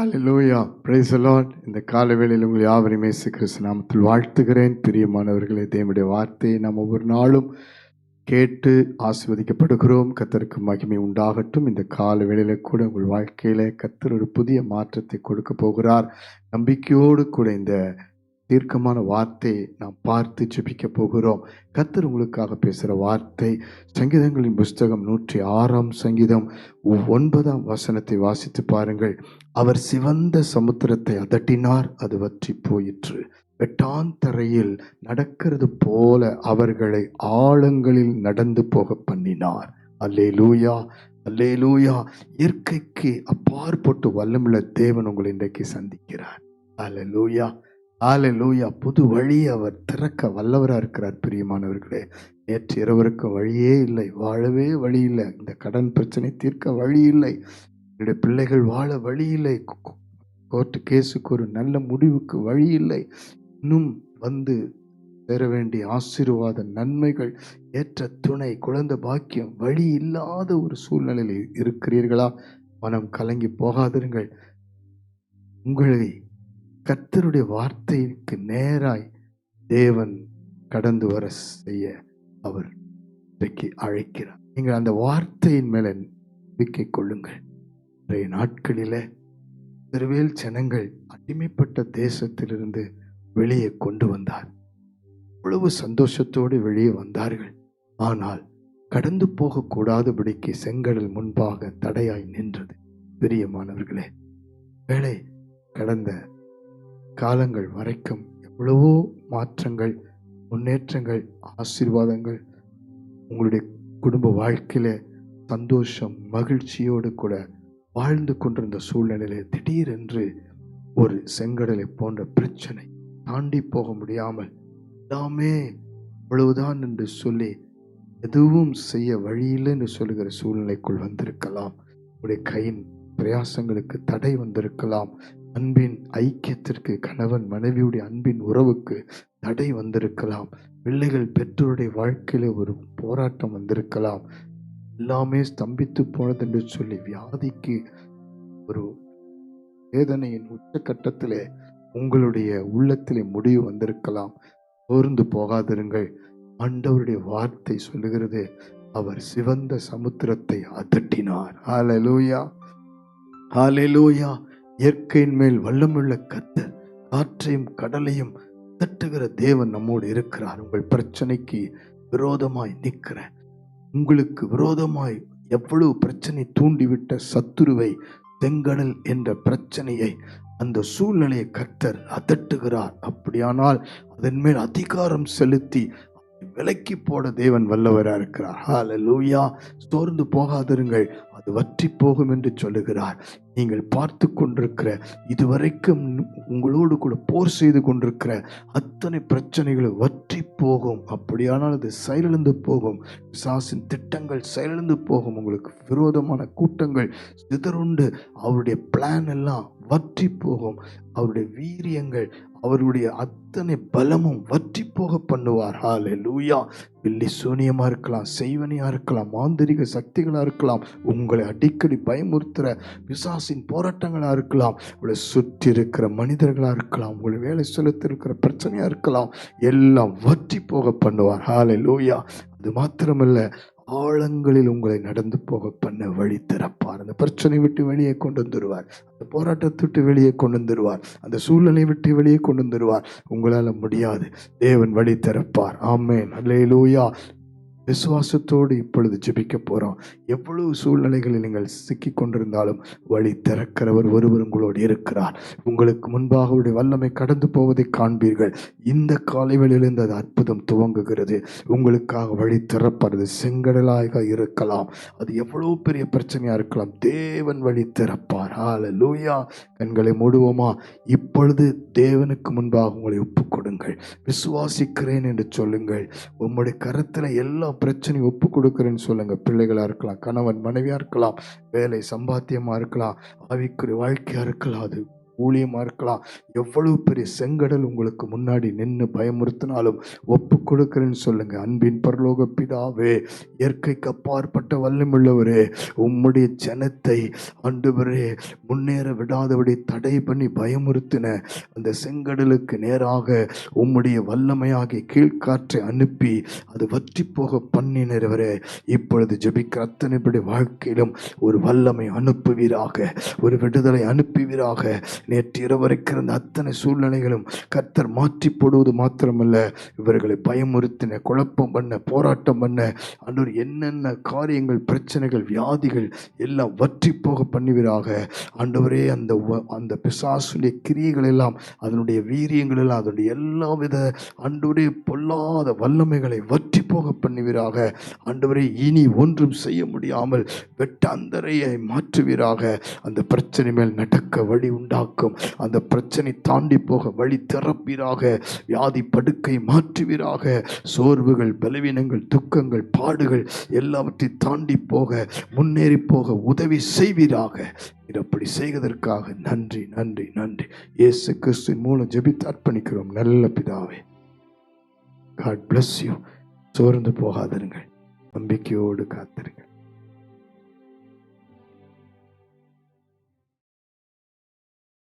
Hallelujah, praise the Lord. இந்த காலை வேளையில் உங்கள் யாவரையும் இயேசு கிறிஸ்து நாமத்தில் வாழ்த்துகிறேன். பிரியமானவர்களே, தேவனுடைய வார்த்தையை நாம் ஒவ்வொரு நாளும் கேட்டு ஆசீர்வதிக்கப்படுகிறோம். கர்த்தருக்கு மகிமை உண்டாகட்டும். இந்த காலை வேளையில கூட உங்கள் வாழ்க்கையில கர்த்தர் ஒரு புதிய மாற்றத்தை கொடுக்க போகிறார். நம்பிக்கையோடு கூட இந்த தீர்க்கமான வார்த்தையை நாம் பார்த்து ஜெபிக்க போகிறோம். கர்த்தர் உங்களுக்காக பேசுகிற வார்த்தை சங்கீதங்களின் புஸ்தகம் 106 சங்கீதம் 9 வாசித்து பாருங்கள். அவர் சிவந்த சமுத்திரத்தை அதட்டினார், அது வற்றி போயிற்று. வெட்டாந்தரையில் நடக்கிறது போல அவர்களை ஆழங்களில் நடந்து போக பண்ணினார். அல்லேலூயா, அல்லேலூயா. இயற்கைக்கு அப்பாற்பட்டு வல்லமுள்ள தேவன் உங்களை இன்றைக்கு சந்திக்கிறார். அல்லேலூயா, ஹல்லேலூயா. புது வழி அவர் திறக்க வல்லவராக இருக்கிறார். பிரியமானவர்களே, நேற்று இரவருக்கு வழியே இல்லை, வாழவே வழி இல்லை. இந்த கடன் பிரச்சனை தீர்க்க வழி இல்லை, என்னுடைய பிள்ளைகள் வாழ வழி இல்லை, கோர்ட்டு கேஸுக்கு ஒரு நல்ல முடிவுக்கு வழி இல்லை, இன்னும் வந்து சேர வேண்டிய ஆசீர்வாத நன்மைகள், ஏற்ற துணை, குழந்தை பாக்கியம் வழி இல்லாத ஒரு சூழ்நிலையில் இருக்கிறீர்களா? மனம் கலங்கி போகாதிருங்கள். உங்களை கர்த்தருடைய வார்த்தைக்கு நேராய் தேவன் கடந்து வர செய்ய அவர் இன்றைக்கு அழைக்கிறார். நீங்கள் அந்த வார்த்தையின் மேல நம்பிக்கை கொள்ளுங்கள். இன்றைய நாட்களில இஸ்ரவேல் ஜனங்கள் அடிமைப்பட்ட தேசத்திலிருந்து வெளியே கொண்டு வந்தார். அவ்வளவு சந்தோஷத்தோடு வெளியே வந்தார்கள். ஆனால் கடந்து போகக்கூடாதபடிக்கு செங்கடல் முன்பாக தடையாய் நின்றது. பிரியமானவர்களே, வேளை கடந்த காலங்கள் வரைக்கும் எவ்வளவோ மாற்றங்கள், முன்னேற்றங்கள், ஆசீர்வாதங்கள் உங்களுடைய குடும்ப வாழ்க்கையில சந்தோஷம், மகிழ்ச்சியோடு கூட வாழ்ந்து கொண்டிருந்த சூழ்நிலையில திடீரென்று ஒரு செங்கடலை போன்ற பிரச்சனை தாண்டி போக முடியாமல் எல்லாமே அவ்வளவுதான் என்று சொல்லி எதுவும் செய்ய வழியில்லை என்று சொல்லுகிற சூழ்நிலைக்குள் வந்திருக்கலாம். உங்களுடைய கையின் பிரயாசங்களுக்கு தடை வந்திருக்கலாம். அன்பின் ஐக்கியத்திற்கு, கணவன் மனைவியுடைய அன்பின் உறவுக்கு தடை வந்திருக்கலாம். பிள்ளைகள் பெற்றோருடைய வாழ்க்கையில ஒரு போராட்டம் வந்திருக்கலாம். எல்லாமே ஸ்தம்பித்து போனது என்று சொல்லி வியாதிக்கு ஒரு வேதனையின் உச்சகட்டத்திலே உங்களுடைய உள்ளத்திலே முடிவு வந்திருக்கலாம். சோர்ந்து போகாதிருங்கள். ஆண்டவருடைய வார்த்தை சொல்லுகிறது, அவர் சிவந்த சமுத்திரத்தை அதட்டினார். ஹல்லேலூயா, ஹல்லேலூயா. இயற்கையின் மேல் வல்லமுள்ள கர்த்தர் காற்றையும் கடலையும் தட்டுகிற தேவன் நம்மோடு இருக்கிறார். உங்கள் பிரச்சனைக்கு விரோதமாய் நிற்கிற, உங்களுக்கு விரோதமாய் எவ்வளவு பிரச்சனை தூண்டிவிட்ட சத்துருவை, செங்கடல் என்ற பிரச்சனையை, அந்த சூழ்நிலையை கர்த்தர் அதட்டுகிறார். அப்படியானால் அதன் மேல் அதிகாரம் செலுத்தி விலக்கி போட தேவன் வல்லவராக இருக்கிறார். ஹல்லேலூயா. சோர்ந்து போகாதிருங்கள், அது வற்றி போகும் என்று சொல்லுகிறார். நீங்கள் பார்த்து கொண்டிருக்கிற, இதுவரைக்கும் உங்களோடு கூட போர் செய்து கொண்டிருக்கிற அத்தனை பிரச்சனைகளும் வற்றி போகும். அப்படியானால் அது செயலிழந்து போகும். பிசாசின் திட்டங்கள் செயலிழந்து போகும். உங்களுக்கு விரோதமான கூட்டங்கள் சிதறுண்டு அவருடைய பிளான் எல்லாம் வற்றி போகும். அவருடைய வீரியங்கள், அவருடைய அத்தனை பலமும் வற்றி போக பண்ணுவார். ஹல்லேலூயா. பில்லி சூனியமா இருக்கலாம், செய்வனியா இருக்கலாம், மாந்திரிக சக்திகளா இருக்கலாம், உங்களை அடிக்கடி பயமுறுத்துற பிசாசின் போராட்டங்களா இருக்கலாம், உங்களை சுற்றி இருக்கிற மனிதர்களா இருக்கலாம், உங்களை வேலை செலுத்தி இருக்கிற பிரச்சனையா இருக்கலாம், எல்லாம் வற்றி போக பண்ணுவார். ஹல்லேலூயா. அது மாத்திரமல்ல, ஆழங்களில் உங்களை நடந்து போக பண்ண வழி திறப்பார். அந்த பிரச்சனை விட்டு வெளியே கொண்டு வந்துடுவார். அந்த போராட்டத்தை விட்டு வெளியே கொண்டு வந்துடுவார். அந்த சூழ்நிலை விட்டு வெளியே கொண்டு வந்துடுவார். உங்களால முடியாது, தேவன் வழி திறப்பார். ஆமென், அல்லேலூயா. விசுவாசத்தோடு இப்பொழுது ஜெபிக்க போறோம். எவ்வளவு சூழ்நிலைகளில் நீங்கள் சிக்கி கொண்டிருந்தாலும் வழி திறக்கிறவர் ஒருவர் உங்களோடு இருக்கிறார். உங்களுக்கு முன்பாக அவருடைய வல்லமை கடந்து போவதை காண்பீர்கள். இந்த காலைவெளியிலிருந்து அது அற்புதம் துவங்குகிறது. உங்களுக்காக வழி திறப்பது செங்கடலாக இருக்கலாம், அது எவ்வளவு பெரிய பிரச்சனையா இருக்கலாம், தேவன் வழி திறப்பார். ஹல்லேலூயா. கண்களை மூடுவோமா? இப்பொழுது தேவனுக்கு முன்பாக உங்களை ஒப்புக் கொடுங்கள். விசுவாசிக்கிறேன் என்று சொல்லுங்கள். உம்முடைய கரத்துல எல்லா பிரச்சனையும் ஒப்பு கொடுக்கிறேன்னு சொல்லுங்க. பிள்ளைகளா இருக்கலாம், கணவன் மனைவியா இருக்கலாம், வேலை சம்பாத்தியமா இருக்கலாம், ஆவிக்குரிய வாழ்க்கையா இருக்கலாம், அது ஊழியமா இருக்கலாம், எவ்வளவு பெரிய செங்கடல் உங்களுக்கு முன்னாடி நின்று பயமுறுத்தினாலும் ஒப்பு கொடுக்கிறேன்னு சொல்லுங்க. அன்பின் பரலோக பிதாவே, இயற்கைக்கு அப்பாற்பட்ட வல்லமுள்ளவரே, உம்முடைய ஜனத்தை ஆண்டவரே முன்னேற விடாதபடி தடை பண்ணி பயமுறுத்தின அந்த செங்கடலுக்கு நேராக உம்முடைய வல்லமையாகிய கீழ்காற்றை அனுப்பி அது வற்றி போக பண்ணினவரே, இப்பொழுது ஜெபிக்கிற அத்தனை பேருடைய வாழ்க்கையிலும் ஒரு வல்லமை அனுப்புவீராக, ஒரு விடுதலை அனுப்புவீராக. நேற்று இரவரைக்கிற அந்த அத்தனை சூழ்நிலைகளும் கர்த்தர் மாற்றி போடுவது மாத்திரமல்ல, இவர்களை பயமுறுத்தின, குழப்பம் பண்ண, போராட்டம் பண்ண ஆண்டவர் என்னென்ன காரியங்கள், பிரச்சனைகள், வியாதிகள் எல்லாம் வற்றி போக பண்ணுவீராக. ஆண்டவரே, அந்த பிசாசுடைய கிரியைகள் எல்லாம், அதனுடைய வீரியங்கள் எல்லாம், அதனுடைய எல்லா வித ஆண்டவரே பொல்லாத வல்லமைகளை வற்றி போக பண்ணுவீராக. ஆண்டவரே, இனி ஒன்றும் செய்ய முடியாமல் வெட்டாந்தரையை மாற்றுவீராக. அந்த பிரச்சனை மேல் நடக்க வழி உண்டாக்கும், அந்த பிரச்சனை தாண்டி போக வழி திறப்பீராக. வியாதி படுக்கை மாற்றுவீராக. சோர்வுகள், பலவீனங்கள், துக்கங்கள், பாடுகள் எல்லாவற்றையும் தாண்டி போக, முன்னேறி போக உதவி செய்வீராக. அப்படி செய்வதற்காக நன்றி, நன்றி, நன்றி. இயேசு கிறிஸ்துவின் மூலம் ஜெபித்து அர்ப்பணிக்கிறோம் நல்ல பிதாவே. God bless you. சோர்ந்து போகாதிருங்கள், நம்பிக்கையோடு காத்திருங்கள்.